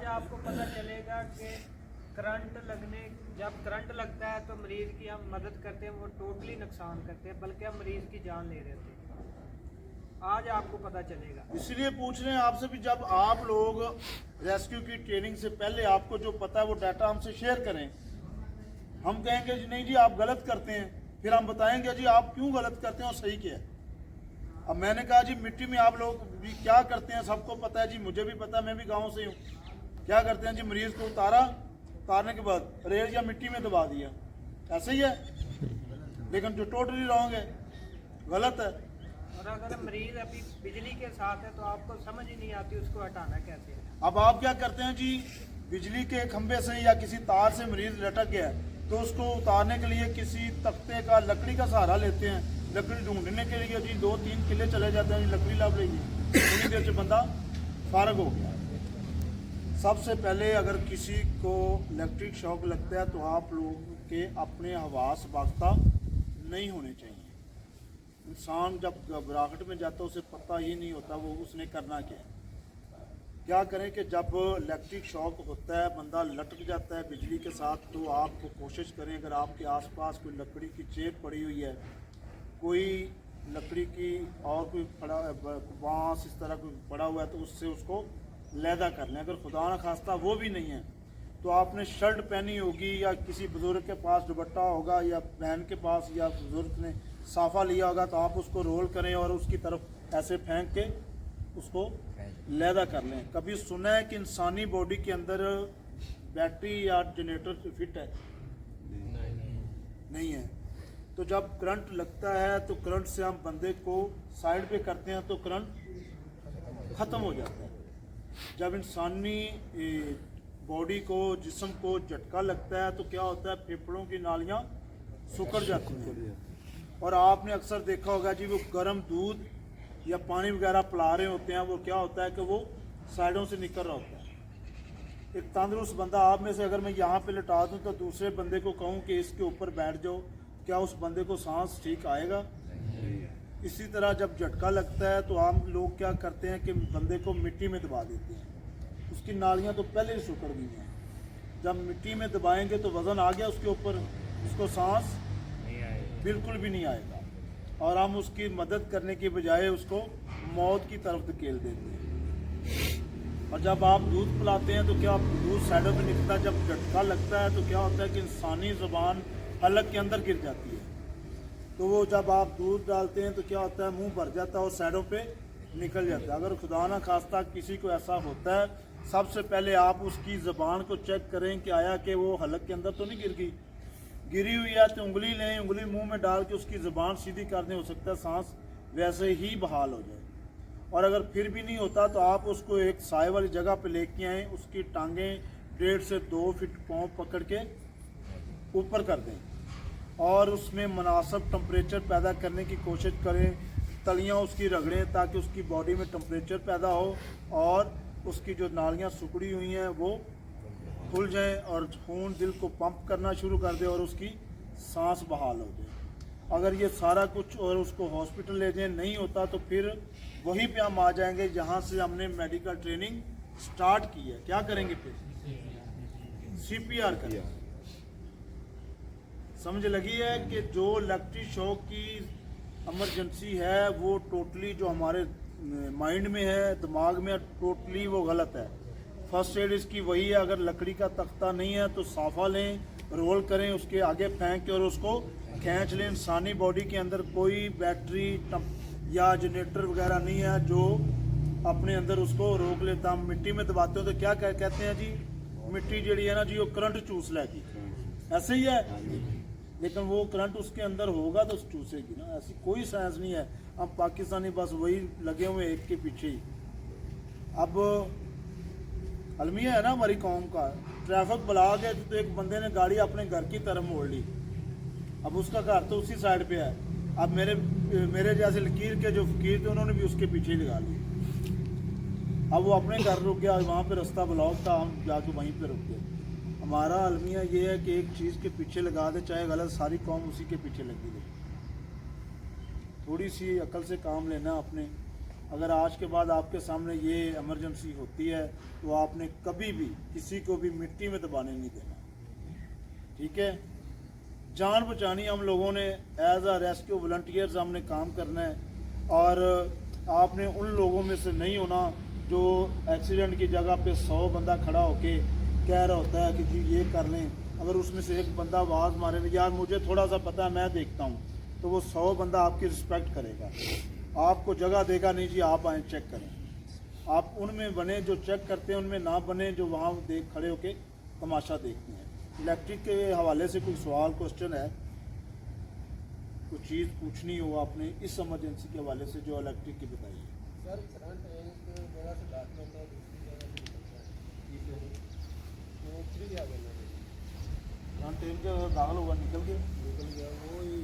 आज आपको पता चलेगा कि जब करंट लगता है तो मरीज़ की हम मदद करते हैं, वो टोटली नुकसान करते हैं, बल्कि हम मरीज़ की जान ले रहे थे। आज आपको पता चलेगा। इसलिए पूछ रहे हैं आपसे भी, जब आप लोग रेस्क्यू की ट्रेनिंग से पहले आपको जो पता है वो डाटा हमसे शेयर करें। हम कहेंगे जी नहीं जी आप गलत करते हैं, फिर हम बताएंगे जी आप क्यों गलत करते हैं और सही क्या है। अब मैंने कहा जी मिट्टी में आप लोग भी क्या करते हैं सबको पता है जी, मुझे भी पता है, मैं भी गाँव से हूँ। क्या करते हैं जी, मरीज को उतारने के बाद रेल या मिट्टी में दबा दिया, ऐसे ही है। लेकिन जो टोटली रॉन्ग है, गलत है। और अगर मरीज अभी बिजली के साथ है तो आपको समझ ही नहीं आती उसको हटाना कैसे है। अब आप क्या करते हैं जी, बिजली के खंभे से या किसी तार से मरीज लटक गया है तो उसको उतारने के लिए किसी तख्ते का, लकड़ी का सहारा लेते हैं। लकड़ी ढूंढने के लिए जी 2-3 किले चले जाते हैं, जी लकड़ी लाभ लेगी, थोड़ी देर से बंदा फारग हो गया। सबसे पहले अगर किसी को इलेक्ट्रिक शॉक लगता है तो आप लोगों के अपने हवास बाख्ता नहीं होने चाहिए। इंसान जब घबराहट में जाता है उसे पता ही नहीं होता वो उसने करना क्या है। क्या करें कि जब इलेक्ट्रिक शॉक होता है, बंदा लटक जाता है बिजली के साथ, तो आप कोशिश करें अगर आपके आसपास कोई लकड़ी की चेयर पड़ी हुई है, कोई लकड़ी की और कोई पड़ा बांस इस तरह कोई पड़ा हुआ है, तो उससे उसको लैदा कर लें। अगर खुदा न खास्ता वो भी नहीं है तो आपने शर्ट पहनी होगी या किसी बुज़ुर्ग के पास दुपट्टा होगा या बहन के पास या बुज़ुर्ग ने साफ़ा लिया होगा, तो आप उसको रोल करें और उसकी तरफ ऐसे फेंक के उसको लैदा कर लें। कभी सुना है कि इंसानी बॉडी के अंदर बैटरी या जनरेटर फिट है? नहीं है। तो जब करंट लगता है तो करंट से हम बंदे को साइड पे करते हैं तो करंट ख़त्म हो जाता है। जब इंसानी बॉडी को, जिस्म को झटका लगता है तो क्या होता है, फेफड़ों की नालियाँ सिकुड़ जाती हैं। और आपने अक्सर देखा होगा जी, वो गर्म दूध या पानी वगैरह पिला रहे होते हैं, वो क्या होता है कि वो साइडों से निकल रहा होता है। एक तंदुरुस्त बंदा आप में से अगर मैं यहाँ पे लटा दूँ तो दूसरे बंदे को कहूँ कि इसके ऊपर बैठ जाओ, क्या उस बंदे को सांस ठीक आएगा? इसी तरह जब झटका लगता है तो आम लोग क्या करते हैं कि बंदे को मिट्टी में दबा देते हैं। उसकी नालियाँ तो पहले ही सिकुड़ गई हैं। जब मिट्टी में दबाएंगे तो वज़न आ गया उसके ऊपर, उसको सांस बिल्कुल भी नहीं आएगा और हम उसकी मदद करने की बजाय उसको मौत की तरफ धकेल देते हैं। और जब आप दूध पिलाते हैं तो क्या दूध साइडों पे निकलता है, जब झटका लगता है तो क्या होता है कि इंसानी ज़ुबान हलक के अंदर गिर जाती है। तो वो जब आप दूध डालते हैं तो क्या होता है, मुंह भर जाता है और साइडों पे निकल जाता है। अगर खुदा ना खास्ता किसी को ऐसा होता है, सबसे पहले आप उसकी ज़बान को चेक करें कि आया कि वो हलक के अंदर तो नहीं गिर गई। गिरी हुई है तो उंगली लें, उंगली मुंह में डाल के उसकी ज़बान सीधी कर दें, हो सकता है सांस वैसे ही बहाल हो जाए। और अगर फिर भी नहीं होता तो आप उसको एक साए वाली जगह पे लेके आएँ, उसकी टांगें 1.5 से 2 फीट पाँव पकड़ के ऊपर कर दें और उसमें मुनासिब टेम्परेचर पैदा करने की कोशिश करें। तलियाँ उसकी रगड़ें ताकि उसकी बॉडी में टेम्परेचर पैदा हो और उसकी जो नालियाँ सिकुड़ी हुई हैं वो खुल जाएं और खून दिल को पंप करना शुरू कर दे और उसकी सांस बहाल हो जाए। अगर ये सारा कुछ और उसको हॉस्पिटल ले जाएं नहीं होता तो फिर वहीं पे हम आ जाएंगे जहाँ से हमने मेडिकल ट्रेनिंग स्टार्ट की है। क्या करेंगे फिर? CPR करेंगे। समझ लगी है कि जो इलेक्ट्रिक शॉक की इमरजेंसी है वो टोटली जो हमारे माइंड में है, दिमाग में, टोटली वो गलत है। फर्स्ट एड इसकी वही है, अगर लकड़ी का तख्ता नहीं है तो साफा लें, रोल करें, उसके आगे फेंक के और उसको खींच लें। इंसानी बॉडी के अंदर कोई बैटरी या जनरेटर वगैरह नहीं है जो अपने अंदर उसको रोक लेता। हम मिट्टी में दबाते हो तो क्या कहते हैं जी, मिट्टी जड़ी है ना जी वो करंट चूस लेगी, ऐसे ही है। लेकिन वो करंट उसके अंदर होगा तो चूसेगी ना, ऐसी कोई साइंस नहीं है। हम पाकिस्तानी बस वही लगे हुए एक के पीछे ही। अब अलमिया है ना हमारी कौम का, ट्रैफिक ब्लॉक है तो एक बंदे ने गाड़ी अपने घर की तरफ मोड़ ली, अब उसका घर तो उसी साइड पे है। अब मेरे जैसे लकीर के जो फकीर थे उन्होंने भी उसके पीछे ही लगा ली। अब वो अपने घर रुक गया, वहाँ पे रास्ता ब्लॉक था, हम जाके वहीं पे रुक गए। हमारा अलमिया ये है कि एक चीज़ के पीछे लगा दे, चाहे गलत, सारी कौम उसी के पीछे लगी रहे। थोड़ी सी अकल से काम लेना अपने। अगर आज के बाद आपके सामने ये इमरजेंसी होती है तो आपने कभी भी किसी को भी मिट्टी में दबाने नहीं देना, ठीक है। जान बचानी हम लोगों ने एज अ रेस्क्यू वॉलंटियर्स हमने काम करना है, और आपने उन लोगों में से नहीं होना जो एक्सीडेंट की जगह पे 100 बंदा खड़ा होके कह रहा होता है कि जी ये कर लें। अगर उसमें से एक बंदा आवाज़ मारे यार मुझे थोड़ा सा पता है मैं देखता हूँ, तो वो 100 बंदा आपकी रिस्पेक्ट करेगा, आपको जगह देगा नहीं जी आप आए चेक करें। आप उनमें बने जो चेक करते हैं, उनमें ना बने जो वहाँ देख खड़े होके तमाशा देखते हैं। इलेक्ट्रिक के हवाले से कोई सवाल क्वेश्चन है, कुछ चीज़ पूछनी हो आपने इस इमरजेंसी के हवाले से जो इलेक्ट्रिक की बताइए। सर करंट एक जगह से दाखिल होता है दूसरी जगह से निकलता है, ठीक है, तो फिर क्या करना है? करंट एक जगह दाखिल होगा निकल गया वही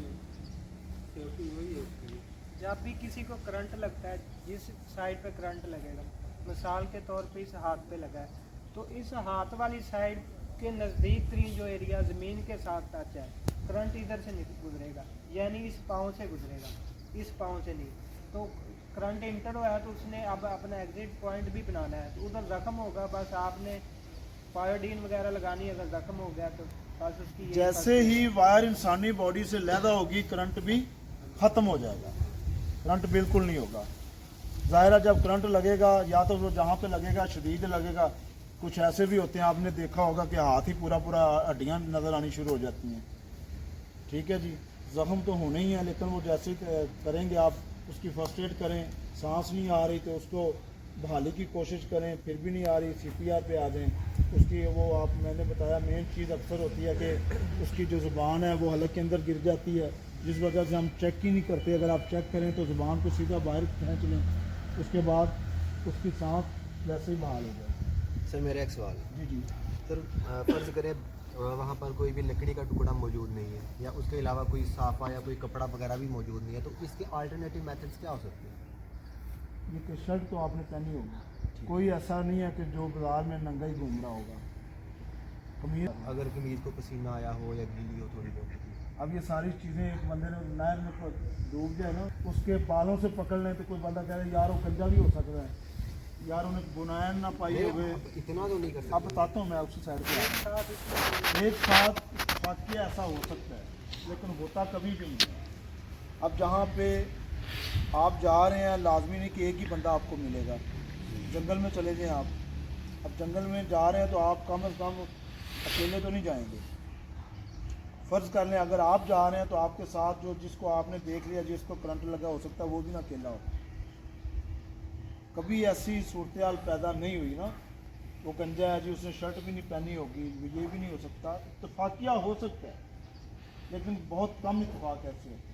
सेफ्टी वही है उसकी। जब भी किसी को करंट लगता है, जिस साइड पे करंट लगेगा, मिसाल के तौर पे इस हाथ पे लगा है, तो इस हाथ वाली साइड के नज़दीक तरीन जो एरिया ज़मीन के साथ टच है, करंट इधर से गुजरेगा, यानी इस पाँव से गुजरेगा, इस पाँव से नहीं। तो करंट इंटर हुआ है तो उसने अब अपना एग्जिट पॉइंट भी बनाना है, तो उधर ज़ख्म होगा, बस आपने पायोडीन वगैरह लगानी है। अगर ज़ख्म हो गया तो बस उसकी यही जैसे फर्क है। ही वायर इंसानी बॉडी से लैदा होगी करंट भी ख़त्म हो जाएगा, करंट बिल्कुल नहीं होगा। ज़ाहिर है जब करंट लगेगा या तो वो जहाँ पे लगेगा शदीद लगेगा, कुछ ऐसे भी होते हैं आपने देखा होगा कि हाथ ही पूरा पूरा हड्डियाँ नज़र आनी शुरू हो जाती हैं, ठीक है जी। ज़ख्म तो होने ही है, लेकिन वो जैसे करेंगे आप उसकी फर्स्ट एड करें, सांस नहीं आ रही तो उसको बहाली की कोशिश करें, फिर भी नहीं आ रही CPR पे आ जाएं उसकी। वो आप मैंने बताया मेन चीज़ अक्सर होती है कि उसकी जो ज़ुबान है वो हलक के अंदर गिर जाती है, जिस वजह से हम चेक ही नहीं करते। अगर आप चेक करें तो ज़ुबान को सीधा बाहर खींच लें, उसके बाद उसकी सांस वैसे ही बहाल हो जाए। सर मेरा एक सवाल है। जी जी। सर फ़र्ज़ करें वहाँ पर कोई भी लकड़ी का टुकड़ा मौजूद नहीं है, या उसके अलावा कोई साफ़ा या कोई कपड़ा वगैरह भी मौजूद नहीं है, तो इसके अल्टरनेटिव मेथड्स क्या हो सकते हैं? ये कि शर्ट तो आपने पहनी होगी, कोई ऐसा नहीं है कि जो बाजार में नंगा ही घूम रहा होगा। कमीज अगर कमीज़ को पसीना आया हो या गीली हो थोड़ी बहुत, अब ये सारी चीज़ें एक बंदे ने नहर में डूब जाए ना, उसके बालों से पकड़ लें तो कोई बंदा कह रहा है यार वो गंजा भी हो सकता है, यार उन्हें बुनाया ना पाई हो गए। इतना तो नहीं कर अब सकते। बताता हूँ मैं उसी साइड पे साथ इसमें एक साथ वाकया ऐसा हो सकता है, लेकिन होता कभी भी नहीं है। अब जहाँ पे आप जा रहे हैं लाजमी नहीं कि एक ही बंदा आपको मिलेगा। जंगल में चले जाएं आप, अब जंगल में जा रहे हैं तो आप कम से कम अकेले तो नहीं जाएंगे। फ़र्ज़ कर लें अगर आप जा रहे हैं तो आपके साथ जो जिसको आपने देख लिया जिसको करंट लगा हो सकता है वो भी ना अकेला हो। कभी ऐसी सूरत हाल पैदा नहीं हुई ना, वो गंजा है जी उसने शर्ट भी नहीं पहनी होगी, ये भी नहीं हो सकता। इत्तफाकिया हो सकता है लेकिन बहुत कम इत्तफाक ऐसे होते हैं।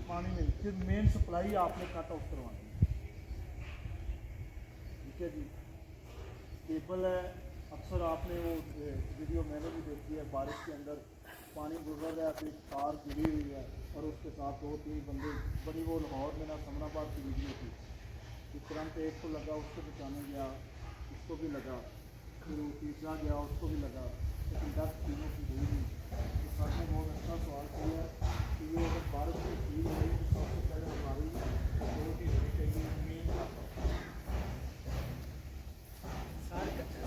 पानी में फिर मेन सप्लाई आपने कट ऑफ करवानी है, ठीक है जी। केबल है, अक्सर आपने वो वीडियो मैंने भी देखी है, बारिश के अंदर पानी गुजर रहा है, फिर कार गिरी हुई है और उसके साथ 2-3 बंदे, बड़ी वो लाहौर में ना समराबाद की वीडियो थी कि करंट एक को लगा, उसको बचाने गया, उसको भी लगा, फिर वो तीसरा गया, उसको भी लगा, लेकिन 10 तीनों की हुई नहीं। तो सर ने बहुत अच्छा सवाल किया कि ये अगर बारिश में भीड़ हुई तो सबसे पहले हमारी बहुत ही होनी चाहिए मेन।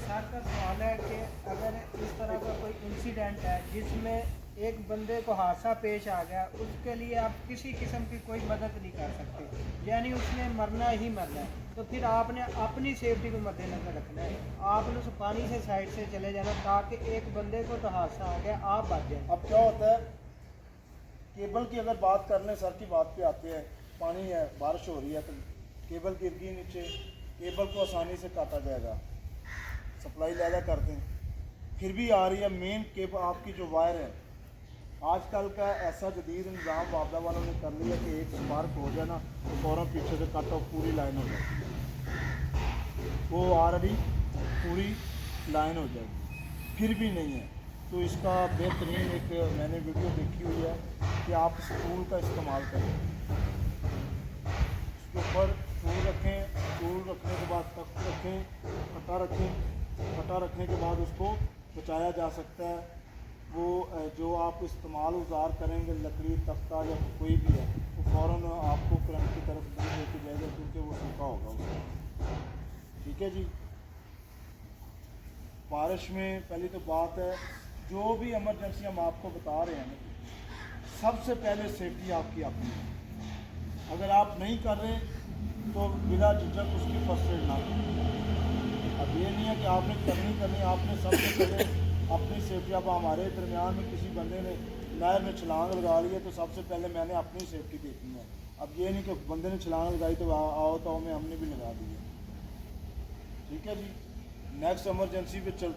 सर का सवाल है कि अगर इस तरह का कोई इंसिडेंट है जिसमें एक बंदे को हादसा पेश आ गया, उसके लिए आप किसी किस्म की कोई मदद नहीं कर सकते, यानी उसने मरना ही मरना है, तो फिर आपने अपनी सेफ्टी को मद्देनजर रखना है। आपने उस पानी से साइड से चले जाना ताकि एक बंदे को तो हादसा आ गया, आप बच जाए। अब क्या होता है, केबल की अगर बात कर लें, सर की बात पे आते हैं, पानी है, बारिश हो रही है तो केबल गिर गई नीचे, केबल को आसानी से काटा जाएगा, सप्लाई ज़्यादा करते हैं, फिर भी आ रही है मेन केबल आपकी जो वायर है। आजकल का ऐसा जदीद इंतज़ाम वापदा वालों ने कर लिया कि एक स्पार्क हो जाए ना तो फ़ौरन पीछे से कट ऑफ पूरी लाइन हो जाएगी, वो ऑलरेडी पूरी लाइन हो जाएगी, फिर भी नहीं है। तो इसका बेहतरीन एक मैंने वीडियो देखी हुई है कि आप स्टूल का इस्तेमाल करें, उसके ऊपर स्टूल रखें, स्टूल रखने के बाद तख्त रखें, कटा रखें, कटा रखने के बाद उसको बचाया जा सकता है। वो जो आप इस्तेमाल औजार करेंगे, लकड़ी, तख्ता या कोई भी है, वो फ़ौरन आपको करंट की तरफ नहीं लेके जाएगा क्योंकि वो सूखा होगा उसका। ठीक है जी। बारिश में पहली तो बात है, जो भी इमरजेंसी हम आपको बता रहे हैं, सबसे पहले सेफ्टी आपकी अपनी है। अगर आप नहीं कर रहे तो बिला झिझक उसकी फर्स्ट एड ना करें। अब ये नहीं है कि आपने करनी, आपने सबसे पहले अपनी सेफ्टी। अब हमारे दरमियान में किसी बंदे ने नहर में छलांग लगा ली है तो सबसे पहले मैंने अपनी सेफ्टी देखनी है। अब ये नहीं कि बंदे ने छलांग लगाई तो आओ तो हमें हमने भी लगा दी है। ठीक है जी। नेक्स्ट इमरजेंसी पे चल